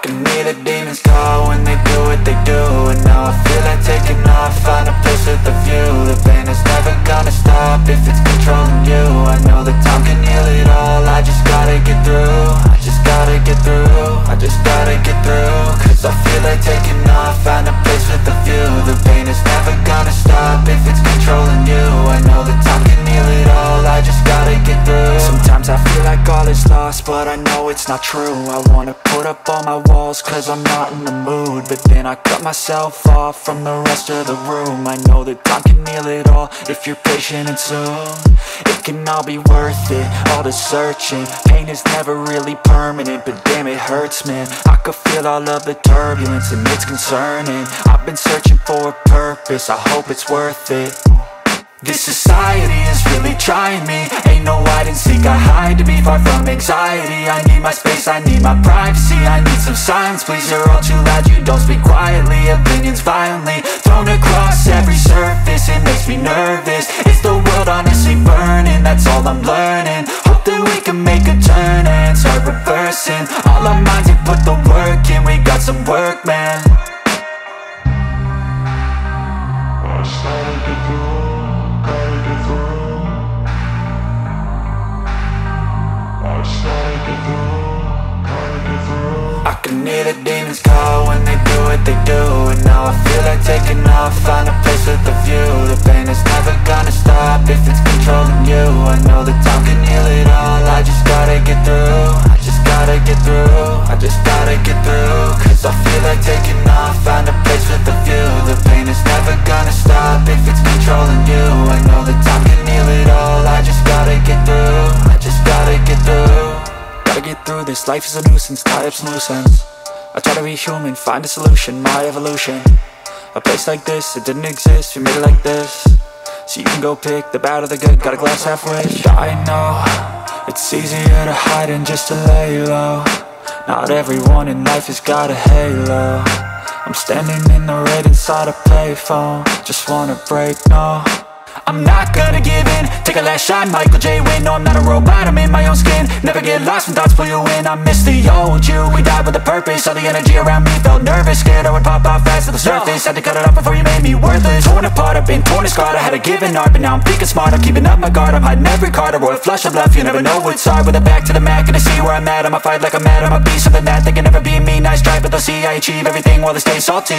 can hear the demons call when they do what they do. And now I feel like taking off, find a place with a view. The pain is never gonna stop if it's controlling you. I know that time can heal it all, I just gotta get through. I just gotta get through, I just gotta get through. Cause I feel like taking off, find a place with a view. The pain is never gonna stop if it's controlling you. I know that time can heal it all, I just gotta get through. Sometimes I feel like all is lost, but I know it's not true. I wanna put up all my walls cause I'm not in the mood, but then I cut myself off from the rest of the room. I know that time can heal it all if you're patient and soon. It can all be worth it, all the searching. Pain is never really permanent, but damn it hurts, man. I could feel all of the turbulence and it's concerning. I've been searching for a purpose, I hope it's worth it. This society is really trying me. Ain't no hide and seek, I hide to be far from anxiety. I need my space, I need my privacy. I need some silence, please, you're all too loud. You don't speak quietly, opinions violently thrown across every surface. It makes me nervous, it's the world honestly burning. That's all I'm learning, hope that we can make a turn and start reversing. All our minds have put the work in, we got some work, man. I can hear the demons call when they do what they do. And now I feel like taking off, find a place with a view. The pain is never gonna stop if it's controlling you. I know that time can heal it all, I just gotta get through. I just gotta get through, I just gotta get through. Cause I feel like taking off, find a place with a view. The pain is never gonna stop if it's controlling you. I know that time can heal it all, I just gotta get through. I just gotta get through. Gotta get through this, life is a nuisance, tie up some loose ends. I try to be human, find a solution, my evolution. A place like this, it didn't exist, we made it like this. So you can go pick the bad or the good, got a glass halfway. I know, it's easier to hide than just to lay low. Not everyone in life has got a halo. I'm standing in the red inside a payphone, just wanna break, no. I'm not gonna give in, take a last shot, Michael J. Win. No, I'm not a robot, I'm in my own skin. Never get lost when thoughts pull you in. I miss the old you, we died with a purpose. All the energy around me felt nervous, scared I would pop out fast to the surface. Had to cut it off before you made me worthless. Torn apart, I've been torn and scarred. I had a given art, but now I'm thinking smart. I'm keeping up my guard, I'm hiding every card. A royal flush of love, you never know what's hard. With a back to the mat, gonna see where I'm at. I'ma fight like I'm mad, I'ma be something that they can never be me. Nice try, but they'll see I achieve everything while they stay salty.